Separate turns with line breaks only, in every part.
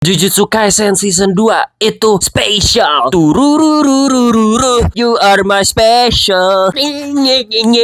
Jujutsu Kaisen Season 2 itu spesial. Tururururururu, you are my special.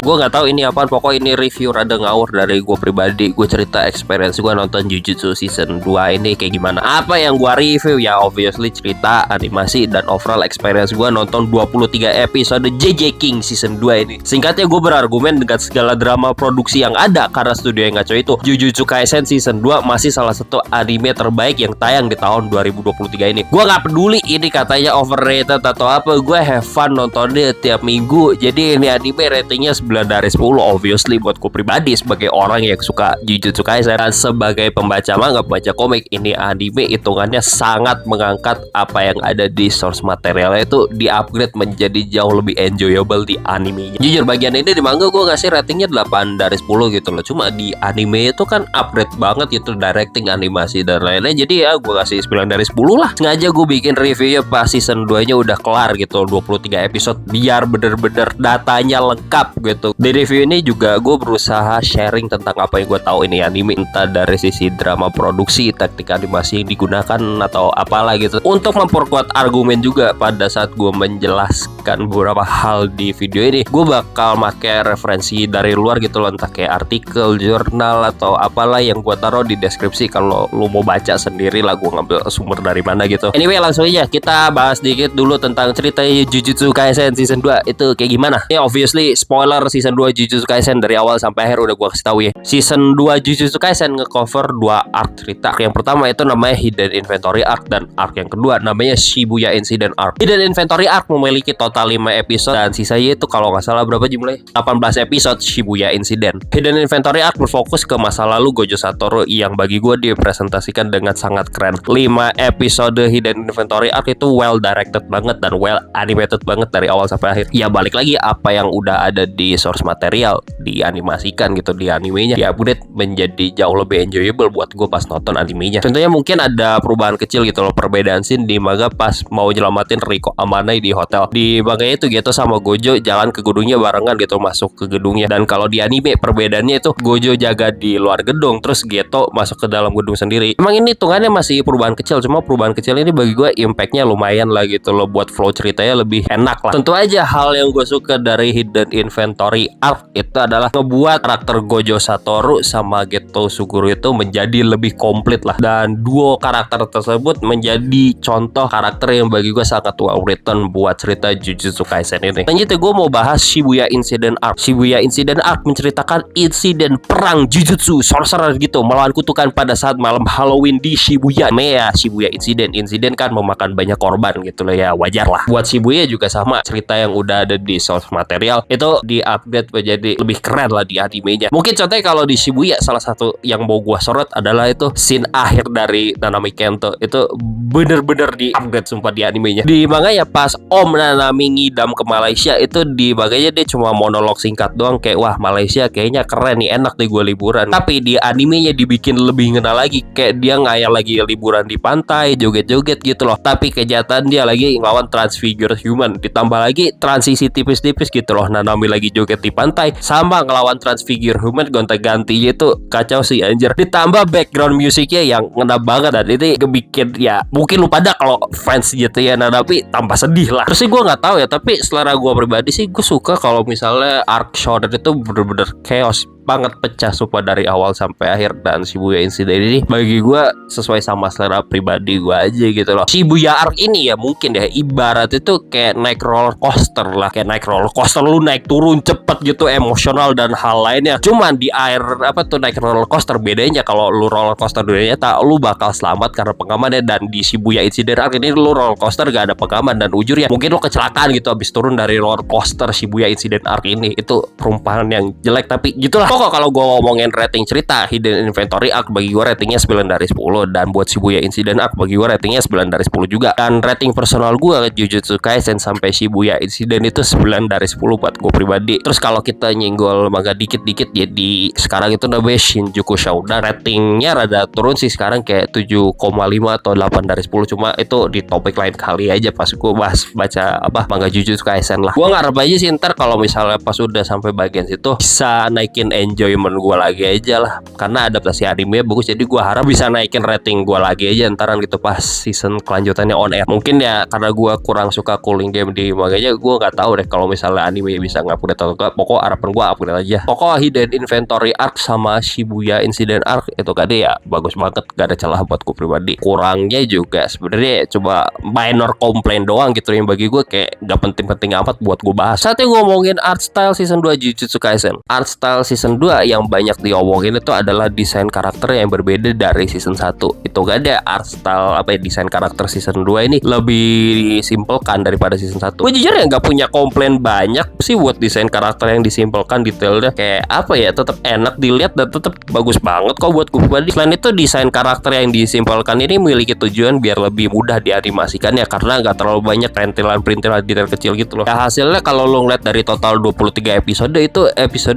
Gue gak tahu ini apaan, pokoknya ini review rada ngawur dari gue pribadi. Gue cerita experience gue nonton Jujutsu Season 2 ini kayak gimana. Apa yang gue review ya obviously cerita, animasi, dan overall experience gue nonton 23 episode JJ King Season 2 ini. Singkatnya gue berargumen dengan segala drama produksi yang ada karena studio yang ngaco itu, Jujutsu Kaisen Season 2 masih salah satu anime terbaik yang tayang di tahun 2023 ini. Gue gak peduli ini katanya overrated atau apa, gue have fun nontonnya tiap minggu. Jadi ini anime ratingnya 9 dari 10 obviously buat gue pribadi sebagai orang yang suka Jujutsu Kaisen dan sebagai pembaca manga, pembaca komik, ini anime hitungannya sangat mengangkat apa yang ada di source materialnya itu di-upgrade menjadi jauh lebih enjoyable di animenya. Jujur bagian ini di manga gue ngasih ratingnya 8 dari 10 gitu loh. Cuma di anime itu kan upgrade banget gitu, directing, animasi, dan lain-lain. Jadi ya gue kasih 9 dari 10 lah. Sengaja gue bikin reviewnya pas season 2 nya udah kelar gitu, 23 episode, biar bener-bener datanya lengkap gitu. Di review ini juga gue berusaha sharing tentang apa yang gue tahu ini anime, entah dari sisi drama produksi, taktik animasi yang digunakan, atau apalah gitu, untuk memperkuat argumen juga pada saat gue menjelaskan beberapa hal di video ini. Gue bakal pakai referensi dari luar gitu loh, entah kayak artikel, jurnal, atau apalah yang gue taruh di deskripsi. Kalau lu mau baca sendiri lah gue ngambil sumber dari mana gitu. Anyway, langsung aja kita bahas dikit dulu tentang cerita Jujutsu Kaisen Season 2 itu kayak gimana. Ini obviously spoiler season 2 Jujutsu Kaisen dari awal sampai akhir udah gue kasih tahu ya. Season 2 Jujutsu Kaisen ngecover 2 arc cerita. Yang pertama itu namanya Hidden Inventory Arc, dan arc yang kedua namanya Shibuya Incident Arc. Hidden Inventory Arc memiliki total 5 episode dan sisanya itu kalau nggak salah berapa jumlahnya? 18 episode Shibuya Incident. Hidden Inventory Arc berfokus ke masa lalu Gojo Satoru yang bagi gue dipresentasikan dengan sangat keren. 5 episode Hidden Inventory Arc itu well directed banget dan well animated banget dari awal sampai akhir. Ya balik lagi apa yang udah ada di source material dianimasikan gitu di animenya, di upgrade menjadi jauh lebih enjoyable buat gue pas nonton animenya. Contohnya mungkin ada perubahan kecil gitu loh, perbedaan scene di manga pas mau nyelamatin Riko Amanai di hotel. Di manganya itu Geto sama Gojo jalan ke gedungnya barengan gitu, masuk ke gedungnya. Dan kalau di anime perbedaannya itu Gojo jaga di luar gedung, terus Geto masuk ke dalam gedung sendiri. Emang ini hitungannya masih perubahan kecil, cuma perubahan kecil ini bagi gue impactnya lumayan lah gitu loh, buat flow ceritanya lebih enak lah. Tentu aja hal yang gue suka dari Hidden Inventory Arc itu adalah ngebuat karakter Gojo Satoru sama Geto Suguru itu menjadi lebih komplit lah, dan duo karakter tersebut menjadi contoh karakter yang bagi gue sangat well written buat cerita Jujutsu Kaisen ini. Lanjut gue mau bahas Shibuya Incident Arc. Shibuya Incident Arc menceritakan insiden perang Jujutsu sorcerer gitu melawan kutukan pada saat malam Halloween di Shibuya. Ya Shibuya Insiden kan memakan banyak korban gitu loh, ya wajar lah. Buat Shibuya juga sama, cerita yang udah ada di source material itu di-upgrade menjadi lebih keren lah di animenya. Mungkin contohnya kalau di Shibuya salah satu yang mau gua sorot adalah itu scene akhir dari Nanami Kento. Itu bener-bener di-upgrade sumpah di animenya. Di manga ya pas Om Nanami ngidam ke Malaysia itu, di manganya dia cuma monolog singkat doang kayak wah Malaysia kayaknya keren nih, enak deh gue liburan. Tapi di animenya dibikin lebih ngena lagi, kayak dia ngayal lagi liburan di pantai, joget-joget gitu loh. Tapi kejahatan dia lagi ngelawan transfigure human, ditambah lagi transisi tipis-tipis gitu loh. Nanami lagi joget di pantai sama ngelawan transfigure human, gonta-gantinya itu kacau sih anjir. Ditambah background musiknya yang ngena banget, dan itu bikin ya mungkin lu pada kalau fans gitu ya Nanami tambah sedih lah. Terus sih gue nggak tahu ya, tapi selera gue pribadi sih gue suka kalau misalnya arc shonen itu bener-bener chaos banget, pecah sumpah dari awal sampai akhir. Dan Shibuya Incident ini bagi gue sesuai sama selera pribadi gue aja gitu loh. Shibuya Arc ini ya mungkin ya ibarat itu kayak naik roller coaster lah, kayak naik roller coaster, lu naik turun cepet gitu, emosional dan hal lainnya. Cuman di air apa tuh naik roller coaster, bedanya kalau lu roller coaster dunia nyata lu bakal selamat karena pengamannya, dan di Shibuya Incident Arc ini lu roller coaster gak ada pengaman, dan ujurnya mungkin lu kecelakaan gitu abis turun dari roller coaster Shibuya Incident Arc ini. Itu perumpamaan yang jelek tapi gitulah. Pokok kalau gue ngomongin rating cerita, Hidden Inventory Arc bagi gue ratingnya 9 dari 10, dan buat Shibuya Incident Arc bagi gue ratingnya 9 dari 10 juga. Dan rating personal gue Jujutsu Kaisen sampai Shibuya Incident itu 9 dari 10 buat gue pribadi. Terus kalau kita nyenggol manga dikit-dikit ya, di sekarang itu namanya Shinjuku Shodown, ratingnya rada turun sih sekarang kayak 7,5 atau 8 dari 10. Cuma itu di topik lain kali aja pas gue bahas baca manga Jujutsu Kaisen lah. Gue ngarep aja sih ntar kalau misalnya pas udah sampai bagian situ bisa naikin enjoyment gue lagi aja lah, karena adaptasi anime bagus. Jadi gue harap bisa naikin rating gue lagi aja ntaran gitu pas season kelanjutannya on air. Mungkin ya karena gue kurang suka cooling game di manganya, gue nggak tahu deh kalau misalnya anime bisa ngupgrade atau enggak. Pokok harapan gue upgrade aja. Pokok Hidden Inventory Arc sama Shibuya Incident Arc itu kan ya bagus banget, gak ada celah buat gue pribadi. Kurangnya juga sebenarnya coba minor complaint doang gitu yang bagi gue kayak gak penting-penting amat buat gue bahas. Saatnya ngomongin art style season 2 Jujutsu Kaisen. Art style season 2 yang banyak diomongin itu adalah desain karakter yang berbeda dari season 1. Itu gak ada art style desain karakter season 2 ini lebih disimpelkan daripada season 1. Gue jujur ya gak punya komplain banyak sih buat desain karakter yang disimpelkan, detailnya kayak tetap enak dilihat dan tetap bagus banget kok buat gue pribadi. Selain itu desain karakter yang disimpelkan ini memiliki tujuan biar lebih mudah dianimasikan ya, karena gak terlalu banyak perintilan detail kecil gitu loh. Ya hasilnya kalau lo ngeliat dari total 23 episode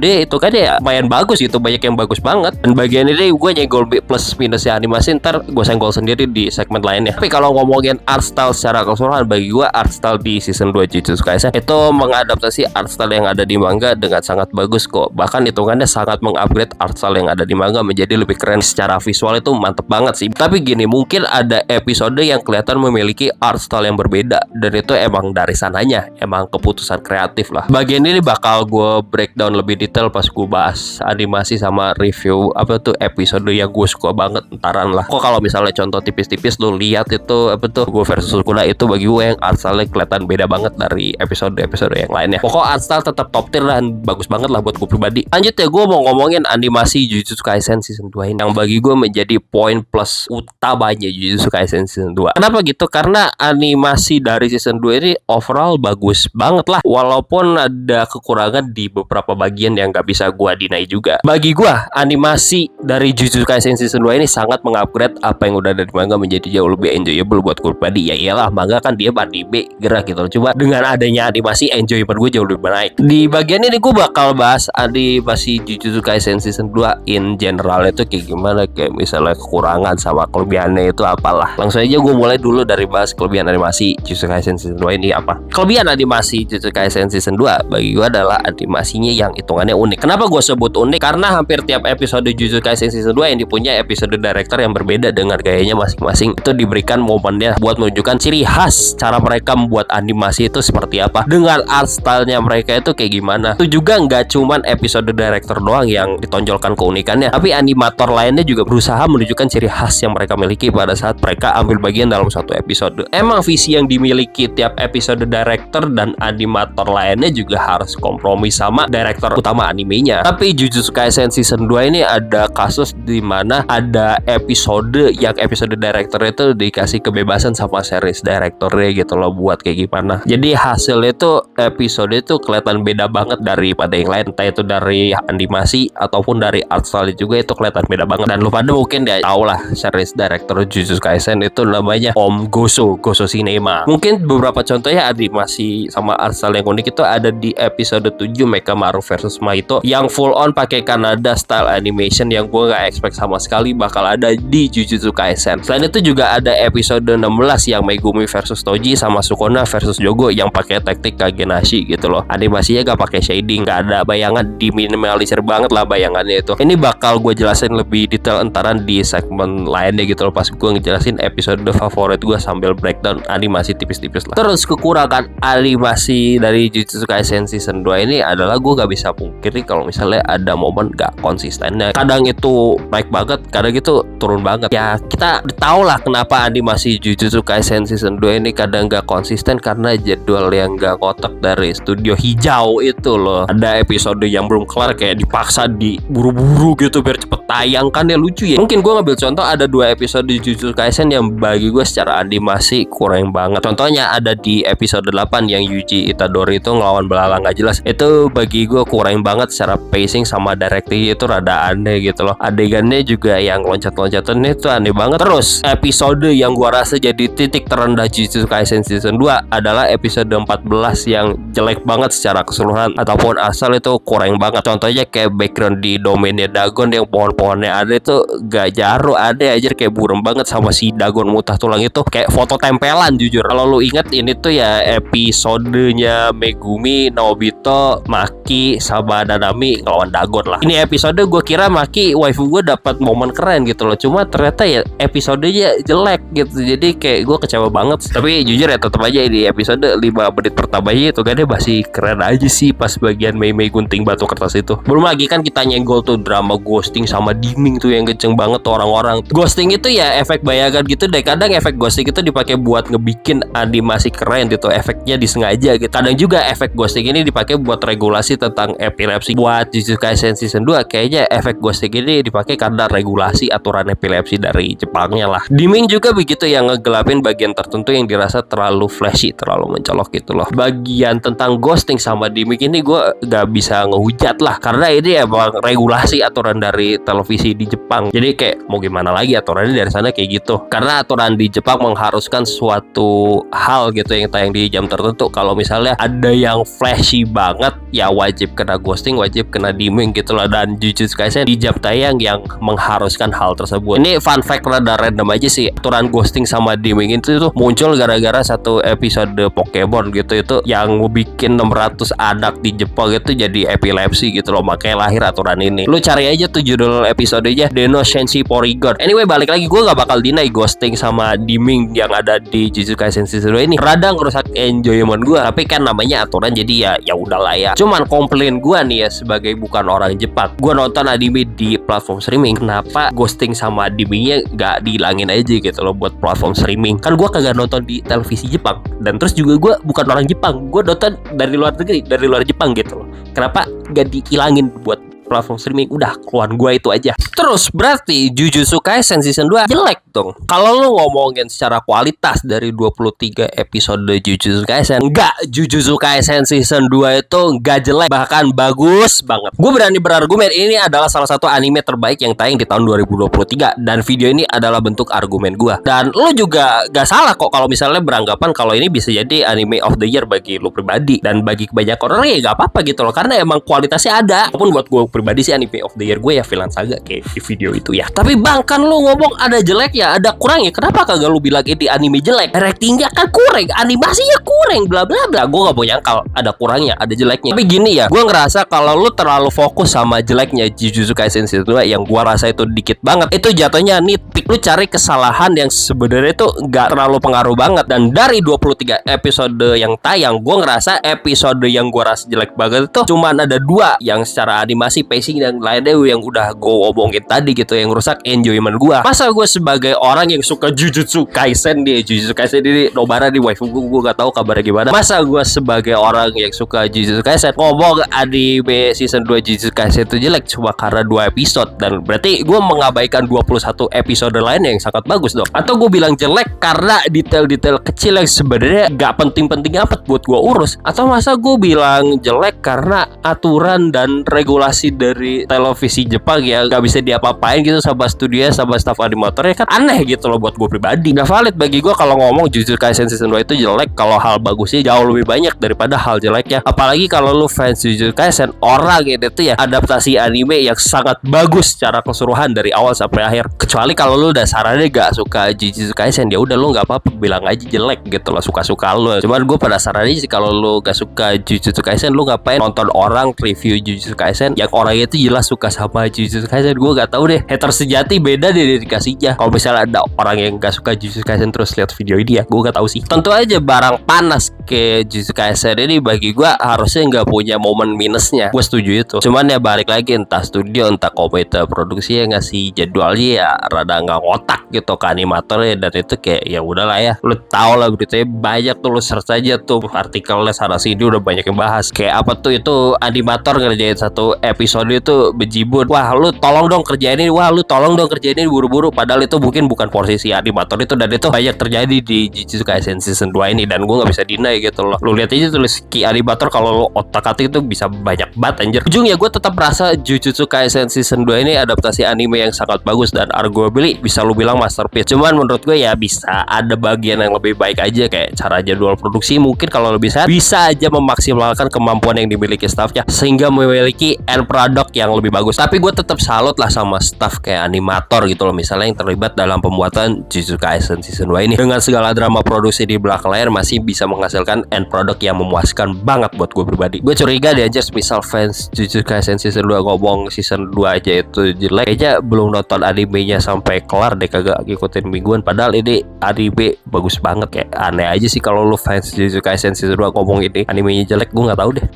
itu kan ya lumayan bagus gitu, banyak yang bagus banget. Dan bagian ini gue nyenggol plus minusnya animasi, ntar gue senggol sendiri di segmen lainnya. Tapi kalau ngomongin art style secara keseluruhan, bagi gue art style di season 2 Jujutsu Kaisen itu mengadaptasi art style yang ada di manga dengan sangat bagus kok. Bahkan hitungannya sangat mengupgrade art style yang ada di manga menjadi lebih keren. Secara visual itu mantep banget sih. Tapi gini, mungkin ada episode yang kelihatan memiliki art style yang berbeda, dan itu emang dari sananya, emang keputusan kreatif lah. Bagian ini bakal gue breakdown lebih detail pas gue bahas animasi sama review episode yang gue suka banget ntaran lah. Kok kalau misalnya contoh tipis-tipis lu lihat itu gue versus Sukuna, itu bagi gue yang art style kelihatan beda banget dari episode yang lainnya. Pokok art style tetap top tier dan bagus banget lah buat gue pribadi. Lanjut ya, gue mau ngomongin animasi Jujutsu Kaisen season 2 ini yang bagi gue menjadi poin plus utamanya Jujutsu Kaisen season 2. Kenapa gitu? Karena animasi dari season 2 ini overall bagus banget lah, walaupun ada kekurangan di beberapa bagian yang gak bisa gue deny juga. Bagi gue animasi dari Jujutsu Kaisen season 2 ini sangat mengupgrade apa yang udah dari manga menjadi jauh lebih enjoyable buat gue pribadi. Ya iyalah, manga kan dia anime gerak gitu. Coba dengan adanya animasi, enjoyment gue jauh lebih naik. Di bagian ini gue bakal bahas animasi Jujutsu Kaisen season 2 in general itu kayak gimana, kayak misalnya kekurangan sama kelebihannya itu apalah. Langsung aja gue mulai dulu dari bahas kelebihan animasi Jujutsu Kaisen season 2 ini apa. Kelebihan animasi Jujutsu Kaisen season 2 bagi gue adalah animasinya yang hitungannya unik. Kenapa gue sebut unik? Karena hampir tiap episode Jujutsu Kaisen season 2 yang dipunya episode director yang berbeda dengan gayanya masing-masing. Itu diberikan momennya buat menunjukkan ciri khas cara mereka membuat animasi itu seperti apa, dengan art stylenya mereka itu kayak gimana. Itu juga nggak cuman episode director doang yang ditonjolkan keunikannya, tapi animator lainnya juga berusaha menunjukkan ciri khas yang mereka miliki pada saat mereka ambil bagian dalam satu episode. Emang visi yang dimiliki tiap episode director dan animator lainnya juga harus kompromi sama director utama animenya. Tapi Jujutsu Kaisen season 2 ini ada kasus di mana ada episode yang episode director itu dikasih kebebasan sama series directornya gitu loh buat kayak gimana. Jadi hasilnya itu episode itu kelihatan beda banget daripada yang lain, entah itu dari animasi ataupun dari art style juga itu kelihatan beda banget. Dan lu pada mungkin ya tau lah series director Jujutsu Kaisen itu namanya Om Goso Cinema. Mungkin beberapa contohnya animasi sama art style yang unik itu ada di episode 7 Mekamaru versus Mahito yang full on pakai Kanada style animation yang gue gak expect sama sekali bakal ada di Jujutsu Kaisen. Selain itu juga ada episode 16 yang Megumi versus Toji sama Sukuna versus Jogo yang pakai taktik Kagenashi gitu loh. Animasinya gak pakai shading, gak ada bayangan, diminimalisir banget lah bayangannya itu. Ini bakal gue jelasin lebih detail entaran di segmen lainnya gitu loh, pas gue ngejelasin episode favorit gue sambil breakdown animasi tipis-tipis lah. Terus kekurangan animasi dari Jujutsu Kaisen season 2 ini adalah gue gak bisa pungkiri kalau misalnya ada momen gak konsistennya. Kadang itu naik banget, kadang itu turun banget. Ya kita tahu lah kenapa animasi Jujutsu Kaisen season 2 ini kadang gak konsisten, karena jadwal yang gak kotak dari studio hijau itu loh. Ada episode yang belum kelar kayak dipaksa diburu-buru gitu biar cepet tayang, kan ya lucu ya. Mungkin gue ngambil contoh ada 2 episode di Jujutsu Kaisen yang bagi gue secara animasi kurang banget. Contohnya ada di episode 8 yang Yuji Itadori itu ngelawan belalang gak jelas. Itu bagi gue kurang banget secara pacing sama directing, itu rada aneh gitu loh. Adegannya juga yang loncat-loncatan itu aneh banget. Terus episode yang gue rasa jadi titik terendah Jujutsu Kaisen season 2 adalah episode 14 yang jelek banget secara keseluruhan ataupun asal itu kurang banget. Contohnya kayak background di domainnya Dagon yang pohon-pohonnya ada itu gak jaru, ada aja kayak burem banget sama si Dagon mutah tulang itu kayak foto tempelan jujur. Kalau lu inget ini tuh ya episodenya Megumi, Nobito, Maki sama Nanami ngelawan Dagon lah. Ini episode gue kira Maki waifu gue dapat momen keren gitu loh, cuma ternyata ya episodenya jelek gitu. Jadi kayak gue kecewa banget. Tapi jujur ya tetap aja di episode 5 menit pertamanya itu kan dia masih keren aja sih pas bagian Mei gunting batu kertas itu. Belum lagi kan kita nyenggol tuh drama ghosting sama Diming tuh yang kenceng banget tuh orang-orang. Ghosting itu ya efek bayangan gitu deh. Kadang efek ghosting itu dipakai buat ngebikin animasi keren gitu, efeknya disengaja gitu. Kadang juga efek ghosting ini dipakai buat regulasi tentang epilepsi. Buat Jujutsu Kaisen season 2 kayaknya efek ghosting ini dipakai karena regulasi aturan epilepsi dari Jepangnya lah. Diming juga begitu, yang ngegelapin bagian tertentu yang dirasa terlalu flashy, terlalu mencolok gitu loh. Bagian tentang ghosting sama Diming ini gue gak bisa ngehujat lah, karena ini emang regulasi aturan dari televisi di Jepang. Jadi kayak mau gimana lagi, aturannya dari sana kayak gitu. Karena aturan di Jepang mengharuskan suatu hal gitu yang tayang di jam tertentu. Kalau misalnya ada yang flashy banget ya wajib kena ghosting, wajib kena Diming gitu loh. Dan Jujutsu Kaisen di jam tayang yang mengharuskan hal tersebut. Ini fun fact rada random aja sih. Aturan ghosting sama Diming itu tuh muncul gara-gara satu episode Pokemon gitu, itu yang bikin 600 anak di Jepang itu jadi epilepsi gitu loh. Makanya lahir aturan ini. Lu cari aja tuh judul episodenya, Deno Shenshi Porygon. Anyway, balik lagi, gue gak bakal deny ghosting sama Diming yang ada di Jujutsu Kaisen season 2 ini rada ngerusak enjoyment gue. Tapi kan namanya aturan, jadi ya udahlah ya. Cuman komplain gue nih ya sebagai bukan orang Jepang, gue nonton anime di platform streaming, kenapa ghosting sama Dimingnya gak dihilangin aja gitu loh buat platform streaming? Kan gue kagak nonton di televisi Jepang, dan terus juga gue bukan orang Jepang, gue nonton dari luar negeri, dari luar Jepang gitu loh. Kenapa gak dihilangin buat platform streaming? Udah, keluhan gue itu aja. Terus berarti Jujutsu Kaisen season 2 jelek dong. Kalau lu ngomongin secara kualitas dari 23 episode Jujutsu Kaisen, enggak, Jujutsu Kaisen season 2 itu enggak jelek, bahkan bagus banget. Gue berani berargumen ini adalah salah satu anime terbaik yang tayang di tahun 2023, dan video ini adalah bentuk argumen gue. Dan lu juga gak salah kok kalau misalnya beranggapan kalau ini bisa jadi anime of the year bagi lu pribadi, dan bagi kebanyakan orang ya gak apa-apa gitu loh, karena emang kualitasnya ada. Walaupun buat gue pribadi sih anime of the year gue ya Vinland Saga kayak di video itu ya. Tapi bang, kan lu ngomong ada jeleknya, ada kurangnya, kenapa kagak lu bilang ini anime jelek? Ratingnya kan kurang, animasinya kurang, bla bla bla. Gue gak mau nyangkal ada kurangnya, ada jeleknya. Tapi gini ya, gue ngerasa kalau lu terlalu fokus sama jeleknya Jujutsu Kaisen season 2 yang gue rasa itu dikit banget, itu jatuhnya nitpick. Lu cari kesalahan yang sebenarnya itu gak terlalu pengaruh banget. Dan dari 23 episode yang tayang, gue ngerasa episode yang gue rasa jelek banget itu cuman ada 2 yang secara animasi, pacing dan lainnya yang udah gue omongin tadi gitu, yang rusak enjoyment gue. Masa gue sebagai orang yang suka Jujutsu Kaisen, di Jujutsu Kaisen ini Nobara di waifu gue gak tahu kabarnya gimana. Masa gue sebagai orang yang suka Jujutsu Kaisen ngomong anime season 2 Jujutsu Kaisen itu jelek cuma karena 2 episode? Dan berarti gue mengabaikan 21 episode lain yang sangat bagus dong. Atau gue bilang jelek karena detail-detail kecil yang sebenarnya gak penting-penting amat buat gue urus? Atau masa gue bilang jelek karena aturan dan regulasi dari televisi Jepang ya gak bisa diapa-apain gitu sama studio, sama staff animatornya? Kan aneh gitu loh buat gue pribadi. Gak valid bagi gue kalau ngomong Jujutsu Kaisen season 2 itu jelek kalau hal bagusnya jauh lebih banyak daripada hal jeleknya. Apalagi kalau lu fans Jujutsu Kaisen, orang gitu ya adaptasi anime yang sangat bagus secara keseluruhan dari awal sampai akhir. Kecuali kalau lu dasarnya gak suka Jujutsu Kaisen, ya udah lu gak apa-apa bilang aja jelek gitu loh, suka-suka lu. Cuman gue pada sarannya sih kalau lu gak suka Jujutsu Kaisen, lu ngapain nonton orang review Jujutsu Kaisen yang orangnya itu jelas suka sama Jujutsu Kaisen? Gue gak tahu deh, hater sejati beda deh dedikasinya. Kalau misalnya ada orang yang gak suka Jujutsu Kaisen terus lihat video ini ya, gue gak tahu sih. Tentu aja barang panas ke Jujutsu Kaisen ini bagi gue harusnya gak punya momen minusnya. Gue setuju itu. Cuman ya balik lagi, entah studio entah komite produksi yang ngasih jadwalnya ya rada gak ngotak gitu ke animatornya. Dan itu kayak ya udahlah ya, lu tau lah beritanya banyak tuh, lu search aja tuh artikelnya sana sini udah banyak yang bahas. Kayak apa tuh, itu animator ngerjain satu episode itu bejibun, wah lu tolong dong kerjain ini, wah lu tolong dong kerjain ini buru-buru, padahal itu mungkin bukan posisi animator itu. Dan itu banyak terjadi di Jujutsu Kaisen season 2 ini, dan gue gak bisa deny gitu loh. Lu lihat aja tulis ki animator, kalau lu otak-atik itu bisa banyak banget anjir. Ujungnya gue tetap merasa Jujutsu Kaisen season 2 ini adaptasi anime yang sangat bagus dan arguably bisa lu bilang masterpiece. Cuman menurut gue ya bisa ada bagian yang lebih baik aja, kayak cara jadwal produksi mungkin kalau lebih sehat bisa aja memaksimalkan kemampuan yang dimiliki staffnya sehingga memiliki end product yang lebih bagus. Tapi gue tetap salut lah sama staff kayak animator gitu loh, misalnya yang terlibat dalam pembuatan Jujutsu Kaisen season 2 ini. Dengan segala drama produksi di belakang layar masih bisa menghasilkan menghasilkan end product yang memuaskan banget buat gue pribadi. Gue curiga deh anjir, misal fans Jujutsu Kaisen season 2 ngomong season 2 aja itu jelek, kayaknya belum nonton animenya sampai kelar deh, kagak ngikutin mingguan. Padahal ini anime bagus banget. Kayak aneh aja sih kalau lu fans Jujutsu Kaisen season 2 ngomong ini animenya jelek. Gue nggak tahu deh.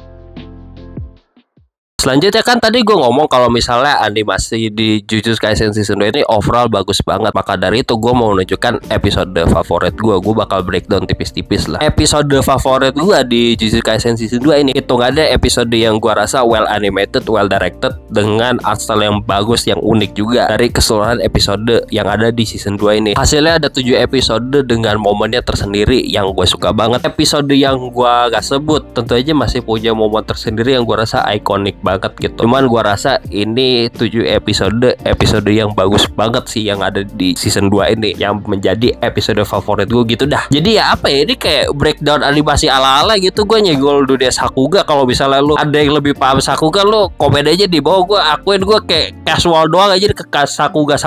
Selanjutnya kan tadi gue ngomong kalau misalnya animasi di Jujutsu Kaisen season 2 ini overall bagus banget. Maka dari itu gue mau menunjukkan episode favorit gue. Gue bakal breakdown tipis-tipis lah. Episode favorit gue di Jujutsu Kaisen season 2 ini hitungannya episode yang gue rasa well animated, well directed, dengan art style yang bagus, yang unik juga dari keseluruhan episode yang ada di season 2 ini. Hasilnya ada 7 episode dengan momennya tersendiri yang gue suka banget. Episode yang gue gak sebut tentu aja masih punya momen tersendiri yang gue rasa ikonik banget gitu. Cuman gua rasa ini 7 episode yang bagus banget sih yang ada di season 2 ini, yang menjadi episode favorit gue gitu dah. Jadi ya apa ya, ini kayak breakdown animasi ala-ala gitu. Gue nyegol dunia Sakuga. Kalau misalnya lu ada yang lebih paham Sakuga, lu komen aja di bawah. Gue akuin gue kayak casual doang aja ke Sakuga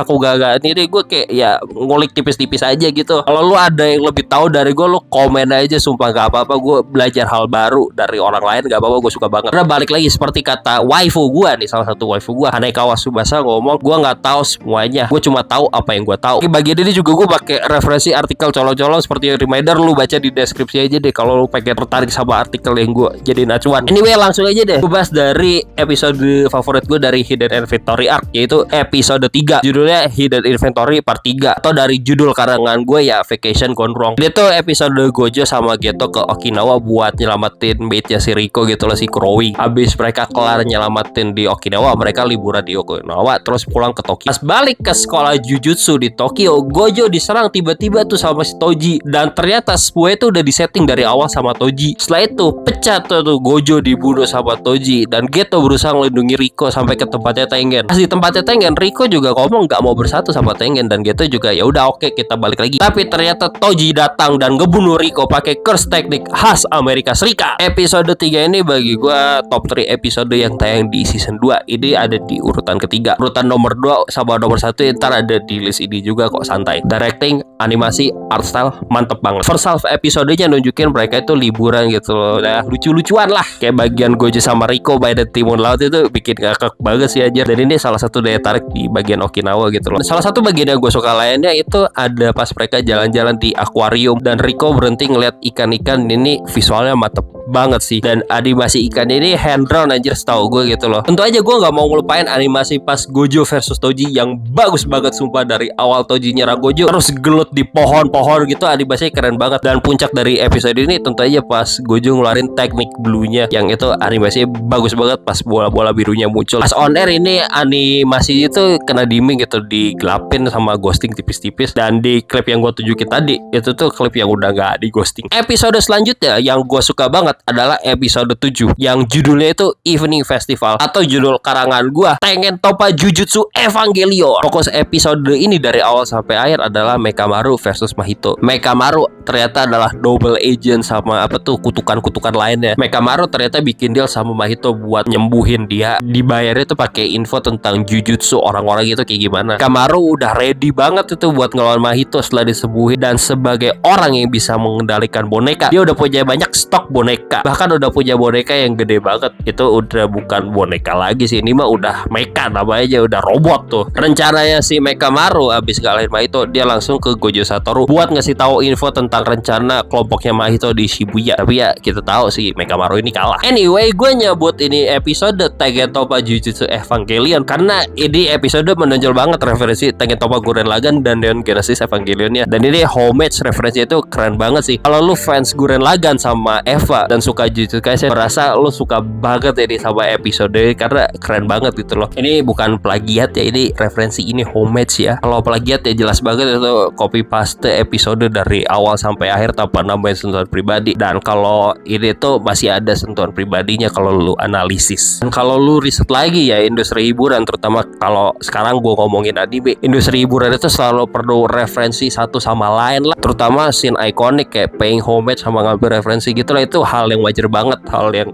ini. Gue kayak ya ngulik tipis-tipis aja gitu. Kalau lu ada yang lebih tahu dari gue, lu komen aja, sumpah gak apa-apa. Gue belajar hal baru dari orang lain, gak apa-apa, gue suka banget. Karena balik lagi seperti kata waifu gue nih, salah satu waifu gue, Hanekawa Tsubasa, ngomong, gue nggak tahu semuanya, gue cuma tahu apa yang gue tahu. Di bagian ini juga gue pakai referensi artikel colong-colong seperti reminder, lu baca di deskripsi aja deh kalau lu pengen tertarik sama artikel yang gue jadiin acuan. Anyway, langsung aja deh gue bahas dari episode favorit gue dari Hidden Inventory Arc, yaitu episode 3, judulnya Hidden Inventory part 3, atau dari judul karangan gue ya Vacation Gone Wrong. Ini tuh episode Gojo sama Geto ke Okinawa buat nyelamatin mate-nya si Riko gitu loh, si Crowing. Abis mereka kelar nyelamatin di Okinawa, mereka liburan di Okinawa terus pulang ke Tokyo. Pas balik ke sekolah Jujutsu di Tokyo, Gojo diserang tiba-tiba tuh sama si Toji, dan ternyata semua itu udah disetting dari awal sama Toji. Setelah itu pecah tuh Gojo dibunuh sama Toji, dan Geto berusaha melindungi Riko sampai ke tempatnya Tengen. Pas di tempatnya Tengen, Riko juga ngomong gak mau bersatu sama Tengen, dan Geto juga ya udah oke, kita balik lagi. Tapi ternyata Toji datang dan ngebunuh Riko pakai curse teknik khas Amerika Serikat. Episode 3 ini bagi gua top 3 episode yang tayang di season 2. Ini ada di urutan ketiga. Urutan nomor 2 sama nomor 1 ntar ada di list ini juga kok, santai. Directing, animasi, art style mantep banget. First half episodenya nunjukin mereka itu liburan gitu loh. Nah, lucu-lucuan lah. Kayak bagian Gojo sama Riko by the timun laut itu bikin ngakak banget sih aja. Dan ini salah satu daya tarik di bagian Okinawa gitu loh. Salah satu bagian yang gue suka lainnya itu ada pas mereka jalan-jalan di akuarium dan Riko berhenti ngeliat ikan-ikan. Ini visualnya mantep banget sih. Dan animasi ikan ini hand drawn anjir setahu gue gitu loh. Tentu aja gue gak mau ngelupain animasi pas Gojo versus Toji yang bagus banget sumpah. Dari awal Toji nyerang Gojo terus gelut di pohon-pohon gitu, animasinya keren banget. Dan puncak dari episode ini tentu aja pas Gojo ngeluarin teknik blue-nya, yang itu animasinya bagus banget pas bola-bola birunya muncul. Pas on air ini animasi itu kena dimming gitu, digelapin sama ghosting tipis-tipis. Dan di klip yang gue tunjukin tadi itu tuh klip yang udah gak di ghosting. Episode selanjutnya yang gue suka banget adalah episode 7 yang judulnya itu Evening Festival, atau judul karangan gua Tengen Toppa Jujutsu Evangelion. Fokus episode ini dari awal sampai akhir adalah Mekamaru versus Mahito. Mekamaru ternyata adalah double agent sama apa tuh kutukan-kutukan lainnya. Mekamaru ternyata bikin deal sama Mahito buat nyembuhin dia. Dibayarnya tuh pakai info tentang Jujutsu orang-orang itu kayak gimana. Mekamaru udah ready banget itu buat ngelawan Mahito setelah disembuhin, dan sebagai orang yang bisa mengendalikan boneka, dia udah punya banyak stok boneka. Bahkan udah punya boneka yang gede banget. Itu udah bukan boneka lagi sih, ini mah udah mecha namanya aja, udah robot tuh. Rencananya si Mekamaru abis ngalahin Mahito, dia langsung ke Gojo Satoru buat ngasih tahu info tentang rencana kelompoknya Mahito di Shibuya. Tapi ya kita tahu sih Mekamaru ini kalah. Anyway, gue nyebut ini episode Tengen Toppa Jujutsu Evangelion karena ini episode menonjol banget referensi Tengen Toppa Gurren Lagann dan Neon Genesis Evangelionnya. Dan ini homage referensi itu keren banget sih. Kalau lu fans Gurren Lagann sama Eva dan suka Jujutsu Kaisen, merasa lu suka banget ini sama episode karena keren banget gitu loh. Ini bukan plagiat ya, ini referensi, ini homage ya. Kalau plagiat ya jelas banget itu copy paste episode dari awal sampai akhir tanpa nambahin sentuhan pribadi. Dan kalau ini tuh masih ada sentuhan pribadinya kalau lu analisis. Dan kalau lu riset lagi ya, industri hiburan, terutama kalau sekarang gue ngomongin anime, industri hiburan itu selalu perlu referensi satu sama lain lah. Terutama scene ikonik kayak paying homage sama ngambil referensi gitu lah, itu hal yang wajar banget, hal yang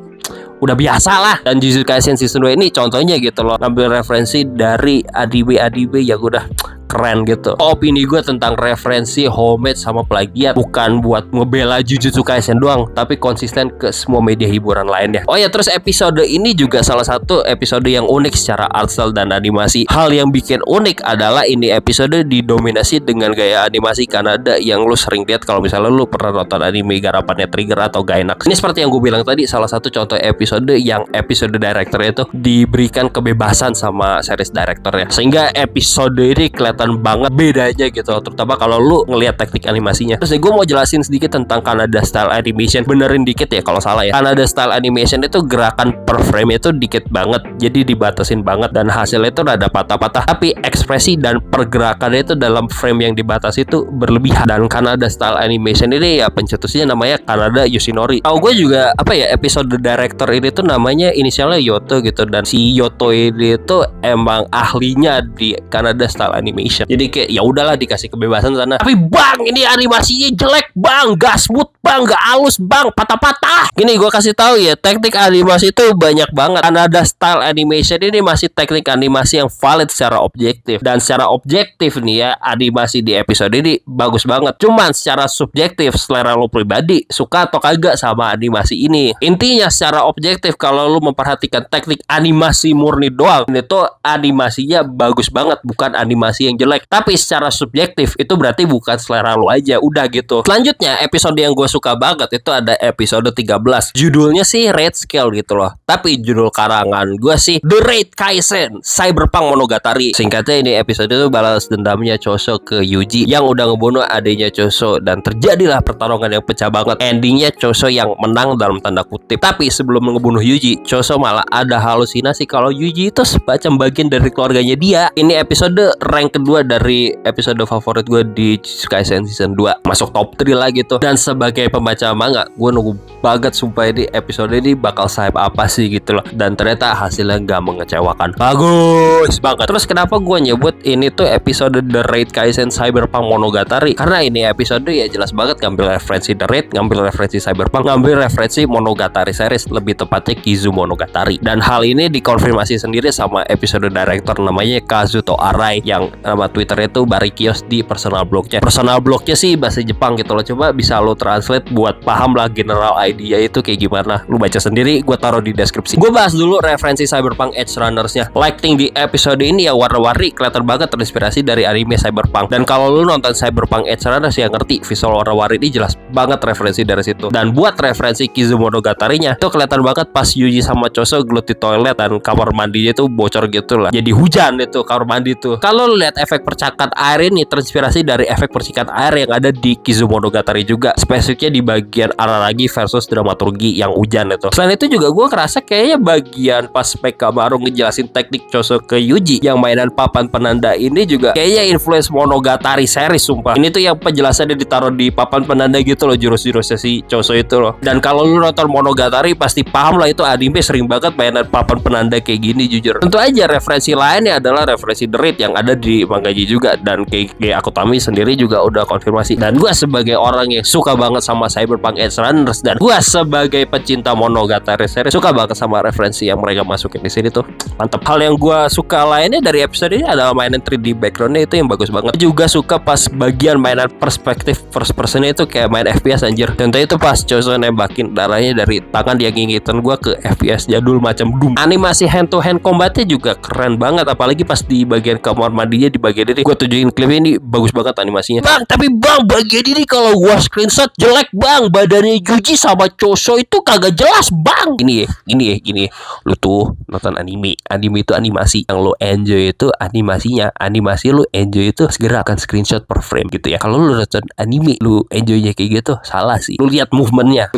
udah biasa lah. Dan Jujutsu Kaisen season 2 ini contohnya gitu loh, ngambil referensi dari anime yang udah keren gitu. Opini gue tentang referensi, homage sama plagiat bukan buat ngebela Jujutsu Kaisen doang, tapi konsisten ke semua media hiburan lainnya. Oh ya, terus episode ini juga salah satu episode yang unik secara art style dan animasi. Hal yang bikin unik adalah ini episode didominasi dengan gaya animasi Kanada yang lu sering lihat kalau misalnya lu pernah nonton anime garapannya Trigger atau Gainax. Ini seperti yang gue bilang tadi, salah satu contoh episode yang episode director itu diberikan kebebasan sama series directornya, sehingga episode ini kelihatan banget bedanya gitu, terutama kalau lu ngelihat teknik animasinya. Terus gue mau jelasin sedikit tentang Canada style animation. Benerin dikit ya kalau salah ya. Canada style animation itu gerakan per frame itu dikit banget, jadi dibatasin banget dan hasilnya itu rada patah-patah, tapi ekspresi dan pergerakannya itu dalam frame yang dibatasi itu berlebihan. Dan Canada style animation ini ya pencetusnya namanya Kanada Yoshinori. Tahu gue juga apa ya, episode director ini tuh namanya inisialnya Yoto gitu, dan si Yoto ini tuh emang ahlinya di Canada style animation. Jadi kayak ya udahlah dikasih kebebasan sana. Tapi bang, ini animasinya jelek bang, gak smooth bang, gak halus bang, patah-patah. Gini gue kasih tahu ya, teknik animasi itu banyak banget. Canada style animation ini masih teknik animasi yang valid secara objektif, dan secara objektif nih ya, animasi di episode ini bagus banget. Cuman secara subjektif, selera lo pribadi suka atau kagak sama animasi ini. Intinya secara objektif, kalau lo memperhatikan teknik animasi murni doang, ini tuh animasinya bagus banget, bukan animasi yang jelek. Tapi secara subjektif itu berarti bukan selera lo aja, udah gitu. Selanjutnya episode yang gue suka banget itu ada episode 13. Judulnya sih Red Scale gitu loh, tapi judul karangan gue sih The Raid Kaisen Cyberpunk Monogatari. Singkatnya ini episode itu balas dendamnya Choso ke Yuji yang udah ngebunuh adiknya Choso, dan terjadilah pertarungan yang pecah banget. Endingnya Choso yang menang dalam tanda kutip. Tapi sebelum ngebunuh Yuji, Choso malah ada halusinasi kalau Yuji itu semacam bagian dari keluarganya dia. Ini episode rank kedua dari episode favorit gue di Jujutsu Kaisen season 2, masuk top 3 lah gitu. Dan sebagai pembaca manga, gue nunggu banget sumpah ini episode ini bakal hype apa sih gitu loh, dan ternyata hasilnya gak mengecewakan, bagus banget. Terus kenapa gue nyebut ini tuh episode The Raid Kaisen Cyberpunk Monogatari? Karena ini episode ya jelas banget ngambil referensi The Raid, ngambil referensi Cyberpunk, ngambil referensi Monogatari series, lebih tepatnya Kizu Monogatari. Dan hal ini dikonfirmasi sendiri sama episode director namanya Kazuto Arai, yang nama Twitternya itu Barikios di personal blognya. Personal blognya sih bahasa Jepang gitu loh, coba bisa lo translate buat paham lah general idea itu kayak gimana. Lu baca sendiri, gue taruh di deskripsi. Gue bahas dulu referensi Cyberpunk Edge Runners-nya. Lighting di episode ini ya warna-warni, kelihatan banget terinspirasi dari anime Cyberpunk. Dan kalau lu nonton Cyberpunk Edge Runners ya ngerti, visual warna-warni ini jelas banget referensi dari situ. Dan buat referensi Kizu Monogatari-nya itu kelihatan banget pas Yuji sama Choso gelut di toilet dan kamar mandinya itu bocor gitu lah. Jadi hujan itu kamar mandi tuh. Kalau lu lihat efek percikan air ini terinspirasi dari efek percikan air yang ada di Kizu Monogatari juga, spesifiknya di bagian Araragi versus dramaturgi yang hujan itu. Selain itu juga gue ngerasa kayaknya bagian pas Mekamaru ngejelasin teknik Choso ke Yuji yang mainan papan penanda ini juga kayaknya influence Monogatari series sumpah. Ini tuh yang penjelasannya ditaruh di papan penanda gitu loh, jurus-jurusnya si Choso itu loh. Dan kalau lu nonton Monogatari pasti paham lah, itu anime sering banget mainan papan penanda kayak gini jujur. Tentu aja referensi lainnya adalah referensi The Raid yang ada di mangaji juga, dan kayak Akutami sendiri juga udah konfirmasi. Dan gue sebagai orang yang suka banget sama Cyberpunk Edge Runners, dan gue sebagai pecinta Monogatari series suka banget sama referensi yang mereka masukin di sini tuh mantap. Hal yang gue suka lainnya dari episode ini adalah mainan 3D backgroundnya itu yang bagus banget. Juga suka pas bagian mainan perspektif first personnya itu kayak main FPS anjir. Contohnya itu pas Choso nembakin darahnya dari tangan dia ngingetin gue ke FPS jadul macam Doom. Animasi hand to hand combatnya juga keren banget, apalagi pas di bagian kamar mandinya di bagian ini. Gue tunjukin klip ini bagus banget animasinya. Bang, tapi bang bagian ini kalau gua screenshot jelek bang, badannya Yuji sama Choso itu kagak jelas bang. Gini ya, lu tuh nonton anime itu animasi yang lu enjoy itu animasinya, animasi lu enjoy itu segera akan screenshot per frame gitu ya. Kalau lu nonton anime lu enjoynya kayak gitu salah sih. Lu lihat movementnya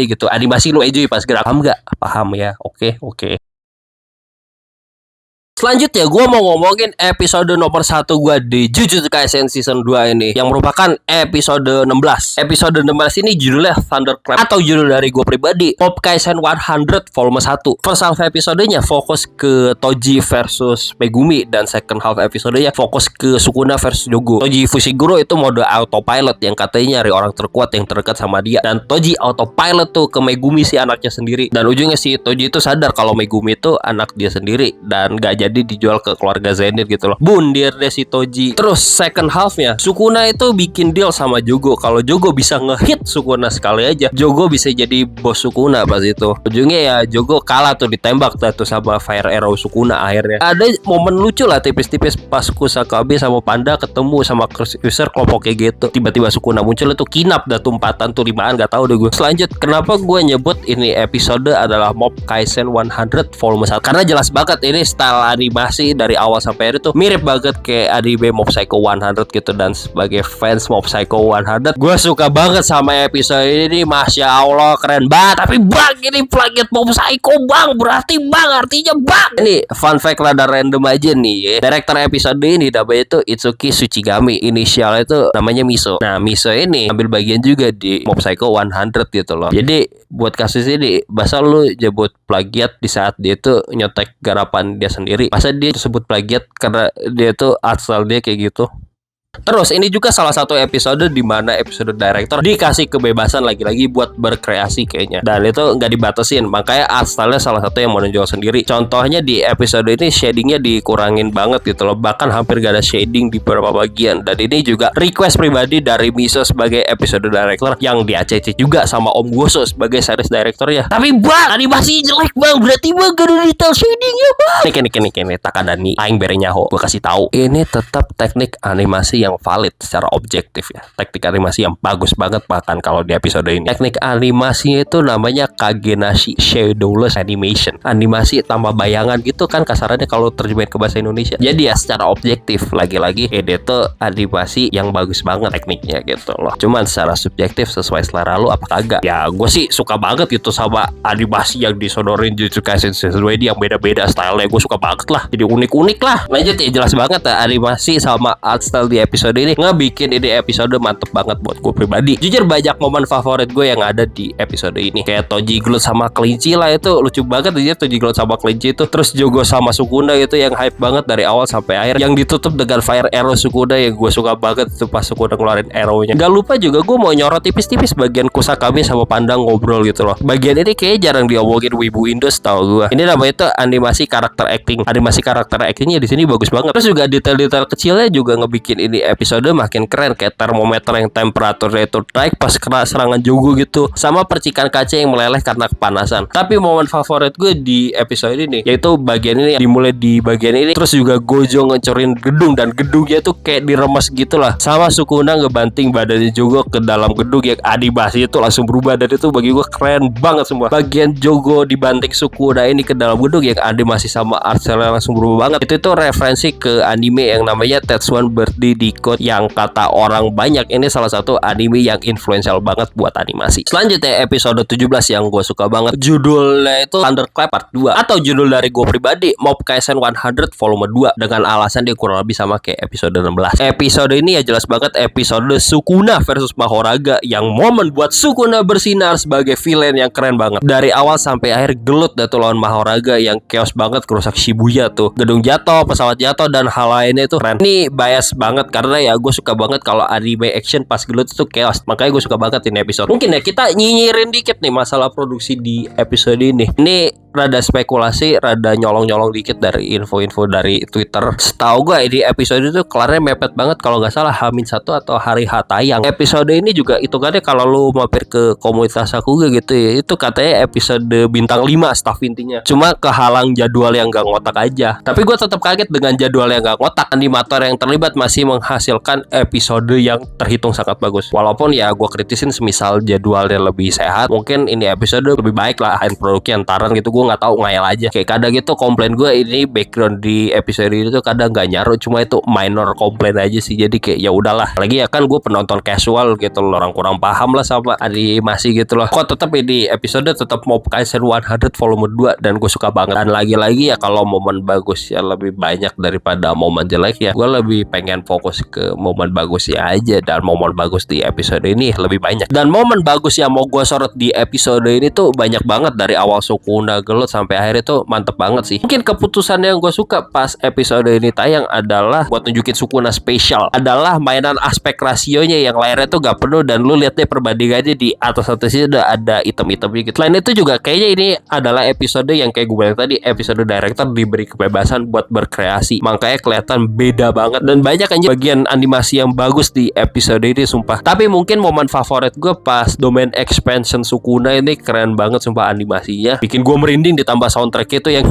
gitu, animasi lu enjoy pas gerak. Paham gak? Paham ya, oke. Selanjutnya gue mau ngomongin episode nomor 1 gue di Jujutsu Kaisen season 2 ini, yang merupakan episode 16. Episode 16 ini judulnya Thunderclap, atau judul dari gue pribadi Pop Kaisen 100 volume 1. First half episodenya fokus ke Toji versus Megumi, dan second half episodenya fokus ke Sukuna versus Jogo. Toji Fushiguro itu mode autopilot yang katanya nyari orang terkuat yang terdekat sama dia, dan Toji autopilot tuh ke Megumi si anaknya sendiri. Dan ujungnya si Toji itu sadar kalau Megumi itu anak dia sendiri dan gak jadi dijual ke keluarga Zenith gitu loh. Bundir deh si Toji. Terus second halfnya Sukuna itu bikin deal sama Jogo. Kalau Jogo bisa ngehit Sukuna sekali aja, Jogo bisa jadi bos Sukuna pas itu. Ujungnya ya Jogo kalah tuh, ditembak tuh sama Fire Arrow Sukuna akhirnya. Ada momen lucu lah tipis-tipis pas Kusakabe sama Panda ketemu sama Cruiser kelompoknya gitu. Tiba-tiba Sukuna muncul itu kinap dah tuh 4-an tuh 5-an gak tahu deh gue. Selanjut kenapa gue nyebut ini episode adalah Mob Kaisen 100 volume 1, karena jelas banget ini style animasi dari awal sampai akhir tuh mirip banget kayak anime Mob Psycho 100 gitu. Dan sebagai fans Mob Psycho 100, gue suka banget sama episode ini. Masya Allah keren banget. Tapi bang, ini plagiat Mob Psycho bang, berarti bang artinya bang. Ini fun fact rada random aja nih. Director episode ini namanya itu Itsuki Tsuchigami, inisialnya itu namanya Miso. Nah Miso ini ambil bagian juga di Mob Psycho 100 gitu loh. Jadi buat kasus ini, masa lu nyebut plagiat di saat dia tuh nyotek garapan dia sendiri? Masa dia sebut plagiat karena dia tuh asal dia kayak gitu? Terus ini juga salah satu episode di mana episode director dikasih kebebasan lagi-lagi buat berkreasi kayaknya, dan itu nggak dibatasin, makanya art style-nya salah satu yang mau menonjol sendiri. Contohnya di episode ini shadingnya dikurangin banget gitu loh, bahkan hampir gak ada shading di beberapa bagian. Dan ini juga request pribadi dari Miso sebagai episode director yang di-ACC juga sama Om Goso sebagai series directornya. Tapi bang, animasi jelek bang, berarti bang gak ada detail shadingnya bang. Nih Takadani aing bere nyaho, gue kasih tahu ini tetap teknik animasi yang valid secara objektif ya. Teknik animasi yang bagus banget bahkan kalau di episode ini. Teknik animasinya itu namanya Kagenashi Shadowless Animation. Animasi tambah bayangan gitu kan kasarannya kalau terjemahin ke bahasa Indonesia. Jadi ya secara objektif lagi-lagi ini tuh animasi yang bagus banget tekniknya gitu loh. Cuman secara subjektif sesuai selera lu apa kagak? Ya gue sih suka banget gitu sama animasi yang disodorin Jujutsu Kaisen season 2 ini yang beda-beda stylenya. Gue suka banget lah. Jadi unik-unik lah. Lanjut ya, jelas banget ya animasi sama art style di episode ini ngebikin ini episode mantep banget buat gue pribadi. Jujur banyak momen favorit gue yang ada di episode ini, kayak Toji Glut sama kelinci lah, itu lucu banget aja Toji Glut sama kelinci itu. Terus Jogo sama Sukuna itu yang hype banget dari awal sampai akhir, yang ditutup dengan Fire Arrow Sukuna yang gue suka banget itu pas Sukuna ngeluarin arrow-nya. Gak lupa juga gue mau nyorot tipis-tipis bagian Kusakabe sama Panda ngobrol gitu loh. Bagian ini kayaknya jarang diomongin wibu Indos tau gue. Ini namanya itu animasi karakter acting. Animasi karakter actingnya di sini bagus banget. Terus juga detail-detail kecilnya juga ngebikin ini episode makin keren, kayak termometer yang temperaturnya itu naik pas kena serangan Jogo gitu, sama percikan kaca yang meleleh karena kepanasan. Tapi momen favorit gue di episode ini yaitu bagian ini, dimulai di bagian ini terus juga Gojo ngecorin gedung dan gedungnya tuh kayak diremes gitu lah, sama Sukuna ngebanting badannya Jogo ke dalam gedung yang animasi itu langsung berubah. Dan itu bagi gue keren banget semua. Bagian Jogo dibanting Sukuna ini ke dalam gedung yang animasi sama art style langsung berubah banget. Itu tuh referensi ke anime yang namanya Tetsuwan Birthday Decode yang kata orang banyak ini salah satu anime yang influential banget buat animasi. Selanjutnya episode 17 yang gue suka banget, judulnya itu Thunderclap Part 2, atau judul dari gue pribadi Mob Kaisen 100 volume 2, dengan alasan dia kurang lebih sama kayak episode 16. Episode ini ya jelas banget episode Sukuna versus Mahoraga, yang momen buat Sukuna bersinar sebagai villain yang keren banget. Dari awal sampai akhir gelut dah tuh lawan Mahoraga yang chaos banget, kerusak Shibuya tuh, gedung jatuh, pesawat jatuh, dan hal lainnya itu keren. Ini bias banget karena ya gue suka banget kalau anime action pas gelut itu chaos, makanya gue suka banget ini episode. Mungkin ya kita nyinyirin dikit nih masalah produksi di episode ini. Ini rada spekulasi, rada nyolong-nyolong dikit dari info-info dari Twitter. Setahu gue di episode itu kelarnya mepet banget, kalau nggak salah H-1 atau hari H tayang. Episode ini juga hitungannya kalau lu mampir ke komunitas aku gitu ya, itu katanya episode bintang 5 staff intinya. Cuma kehalang jadwal yang gak ngotak aja. Tapi gue tetap kaget dengan jadwal yang gak ngotak. Animator yang terlibat masih menghasilkan episode yang terhitung sangat bagus. Walaupun ya gue kritisin semisal jadwalnya lebih sehat, mungkin ini episode lebih baik lah hand produknya antaran gitu. Gue nggak tahu, ngayal aja. Kayak kadang gitu komplain gue ini background di episode ini tuh kadang nggak nyaru, cuma itu minor komplain aja sih. Jadi kayak ya udahlah. Lagi ya kan gue penonton casual gitu loh, orang kurang paham lah sama animasi gitu loh. Kok tetap ini episode tetap Mob Kaisen 100 volume 2 dan gue suka banget. Dan lagi-lagi ya kalau momen bagus ya lebih banyak daripada momen jelek ya. Gue lebih pengen fokus ke momen bagus ya aja, dan momen bagus di episode ini lebih banyak. Dan momen bagus yang mau gue sorot di episode ini tuh banyak banget, dari awal Sukuna download sampai akhir itu mantep banget sih. Mungkin keputusan yang gue suka pas episode ini tayang adalah buat nunjukin Sukuna spesial adalah mainan aspek rasionya yang layarnya tuh gak penuh dan lu lihat deh perbandingannya di atas-atasnya udah ada item-itemnya gitu. Selain itu juga kayaknya ini adalah episode yang kayak gue bilang tadi, episode director diberi kebebasan buat berkreasi, makanya kelihatan beda banget dan banyak aja bagian animasi yang bagus di episode ini sumpah. Tapi mungkin momen favorit gue pas domain expansion Sukuna ini keren banget sumpah, animasinya bikin gue merinding ditambah soundtrack itu yang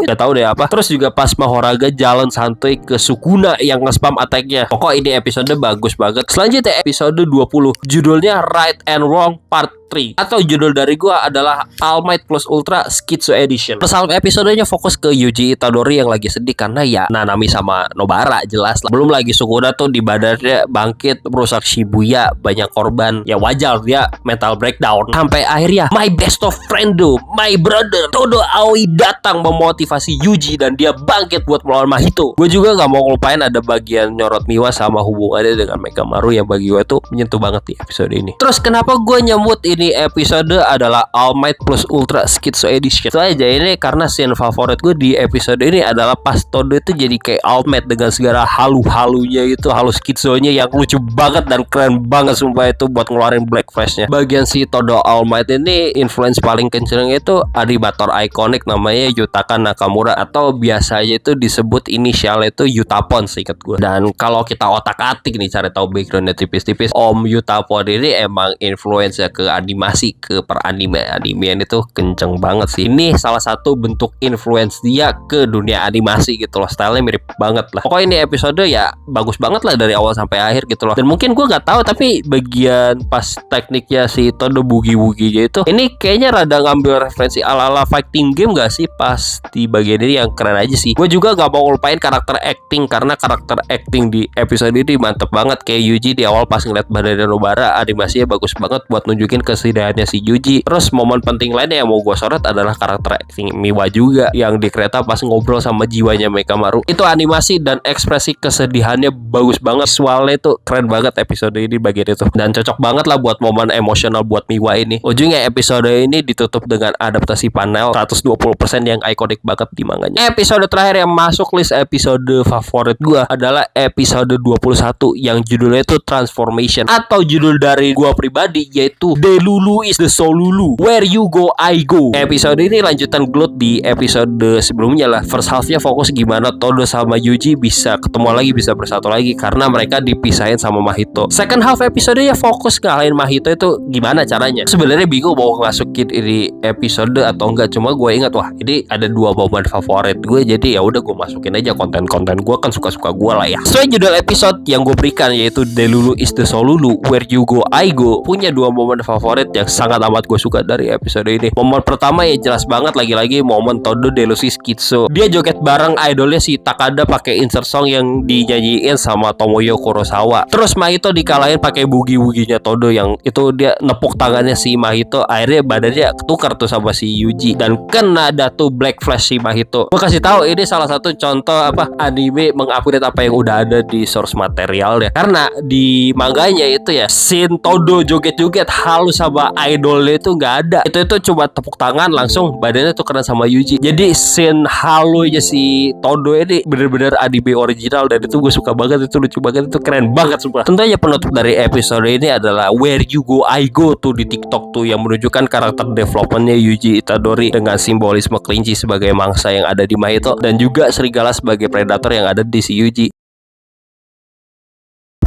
gak tahu deh apa. Terus juga pas Mahoraga jalan santuy ke Sukuna yang nge-spam attack-nya. Pokok ini episode bagus banget. Selanjutnya episode 20, judulnya Right and Wrong Part 3, atau judul dari gua adalah All Might plus Ultra Schizo Edition. Plus episodenya fokus ke Yuji Itadori yang lagi sedih karena ya Nanami sama Nobara jelas lah. Belum lagi Sukuna tuh di badannya bangkit merusak Shibuya, banyak korban. Ya wajar dia mental breakdown. Sampai akhirnya my best of friend my brother Todo Aoi datang memotivasi Yuji dan dia bangkit buat melawan Mahito. Gue juga gak mau ngelupain ada bagian nyorot Miwa sama hubungannya dengan Mekamaru yang bagi gue tuh menyentuh banget di episode ini. Terus kenapa gue nyebut ini episode adalah All Might plus Ultra Schizo Edition? Itu aja ini karena scene favorit gue di episode ini adalah pas Todo itu jadi kayak All Might dengan segala halu-halunya itu, halus schizonya yang lucu banget dan keren banget sumpah itu buat ngeluarin Black Flash-nya. Bagian si Todo All Might ini influence paling kenceng itu animator ikonik namanya Yutaka Nakamura, atau biasanya itu disebut inisial itu Yutapon seingat gue. Dan kalau kita otak-atik nih cari tahu backgroundnya tipis-tipis, Om Yutapon ini emang influence ya ke animasi, ke animean itu kenceng banget sih. Ini salah satu bentuk influence dia ke dunia animasi gitu loh, stylenya mirip banget lah. Pokoknya ini episode ya bagus banget lah dari awal sampai akhir gitu loh. Dan mungkin gue nggak tahu tapi bagian pas tekniknya si Todo bugi-buginya itu ini kayaknya rada ngambil referensi ala-ala fighting game gak sih pas di bagian ini, yang keren aja sih. Gue juga gak mau ngelupain karakter acting karena karakter acting di episode ini mantep banget. Kayak Yuji di awal pas ngeliat badannya Nobara, animasinya bagus banget buat nunjukin kesedihannya si Yuji. Terus momen penting lainnya yang mau gue sorot adalah karakter acting Miwa juga yang di kereta pas ngobrol sama jiwanya Mekamaru. Itu animasi dan ekspresi kesedihannya bagus banget, visualnya itu keren banget episode ini bagian itu, dan cocok banget lah buat momen emosional buat Miwa ini. Ujungnya episode ini ditutup dengan adaptasi panel 120% yang ikonik banget di manganya. Episode terakhir yang masuk list episode favorit gue adalah episode 21 yang judulnya itu Transformation, atau judul dari gue pribadi yaitu Delulu is the Solulu, Where You Go I Go. Episode ini lanjutan Gloat di episode sebelumnya lah. First halfnya fokus gimana Todo sama Yuji bisa ketemu lagi, bisa bersatu lagi karena mereka dipisahin sama Mahito. Second half episodenya fokus ngalahin Mahito itu gimana caranya. Sebenarnya bingung mau masukin ini episode atau enggak, cuma gue ingat wah ini ada dua momen favorit gue, jadi ya udah gue masukin aja konten-konten gue, kan suka-suka gue lah ya. Sesuai judul episode yang gue berikan yaitu Delulu is the Solulu, Where You Go I Go, punya dua momen favorit yang sangat amat gue suka dari episode ini. Momen pertama ya jelas banget lagi-lagi momen Todo delusi schizo. Dia joget bareng idolnya si Takada pakai insert song yang dinyanyiin sama Tomoyo Kurosawa. Terus Mahito dikalahin pakai bugi-buginya Todo yang itu dia nepuk tangannya si Mahito, akhirnya badannya ketukar tuh sama si Yuji dan kena ada tuh Black Flash si Mahito. Gue kasih tahu ini salah satu contoh apa anime mengupgrade apa yang udah ada di source material ya. Karena di manganya itu ya scene Todo joget-joget halus sama idolnya itu nggak ada. Itu cuma tepuk tangan langsung badannya tuh kena sama Yuji. Jadi scene halunya si Todo ini bener-bener anime original dan itu gue suka banget, itu lucu banget, itu keren banget sumpah. Tentunya penutup dari episode ini adalah Where You Go I Go tuh di TikTok tuh yang menunjukkan karakter developmentnya Yuji Itadori dengan simbolisme kelinci sebagai mangsa yang ada di Mahito dan juga serigala sebagai predator yang ada di si Yuji.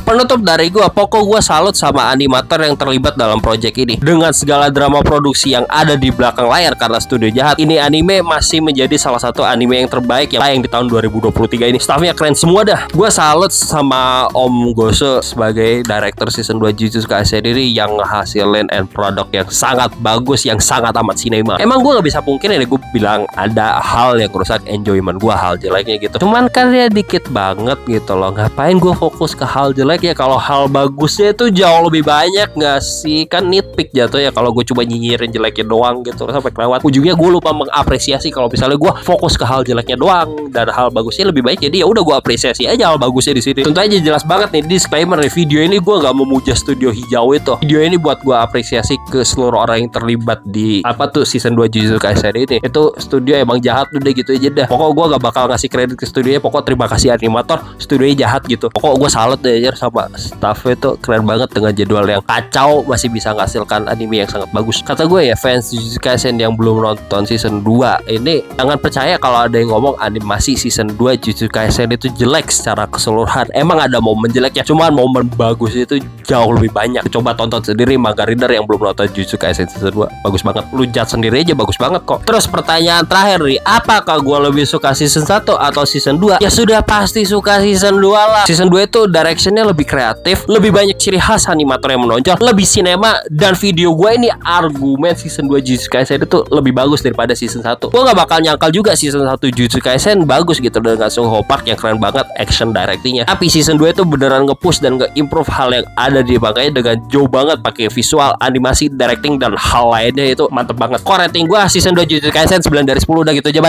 Penutup dari gue, pokok gue salut sama animator yang terlibat dalam project ini. Dengan segala drama produksi yang ada di belakang layar karena studio jahat, ini anime masih menjadi salah satu anime yang terbaik yang tayang di tahun 2023 ini. Staffnya keren semua dah. Gue salut sama Om Goso sebagai director season 2 Jujutsu Kaisen ini yang ngehasilin end product yang sangat bagus, yang sangat amat cinema. Emang gue gak bisa pungkiri ya, gue bilang ada hal yang rusak enjoyment gue, hal jeleknya gitu. Cuman kan ya dikit banget gitu loh. Ngapain gue fokus ke hal jelek jeleknya. Kalau hal bagusnya itu jauh lebih banyak nggak sih? Kan nitpick jatuh ya kalau gue coba nyinyirin jeleknya doang gitu sampai kelewat. Ujungnya gue lupa mengapresiasi kalau misalnya gue fokus ke hal jeleknya doang dan hal bagusnya lebih baik. Jadi ya udah gue apresiasi aja hal bagusnya di sini. Tentu aja jelas banget nih disclaimer nih, video ini gue nggak memuja Studio Hijau itu. Video ini buat gue apresiasi ke seluruh orang yang terlibat di season 2 Jujutsu Kaisen ini. Itu studio emang jahat udah gitu aja dah. Pokok gue gak bakal ngasih kredit ke studionya. Pokok terima kasih animator, studionya jahat gitu. Pokok gue salut deh aja sama staffnya, itu keren banget dengan jadwal yang kacau masih bisa menghasilkan anime yang sangat bagus. Kata gue ya, fans Jujutsu Kaisen yang belum nonton season 2 ini jangan percaya kalau ada yang ngomong animasi season 2 Jujutsu Kaisen itu jelek secara keseluruhan. Emang ada momen jeleknya, cuman momen bagus itu jauh lebih banyak. Coba tonton sendiri Manga Reader yang belum nonton Jujutsu Kaisen season 2, bagus banget. Lu judge sendiri aja, bagus banget kok. Terus pertanyaan terakhir nih, apakah gue lebih suka season 1 atau season 2? Ya sudah pasti suka season 2 lah. Season 2 itu directionnya lebih kreatif, lebih banyak ciri khas animator yang menonjol, lebih sinema, dan video gue ini argumen season 2 Jujutsu Kaisen itu lebih bagus daripada season 1. Gue gak bakal nyangkal juga season 1 Jujutsu Kaisen bagus gitu dengan Sung Ho Park yang keren banget action directingnya. Tapi season 2 itu beneran nge-push dan nge-improve hal yang ada di makanya dengan jauh banget, pakai visual, animasi, directing, dan hal lainnya itu mantep banget. Kok rating gue season 2 Jujutsu Kaisen 9 dari 10 udah gitu aja, bye.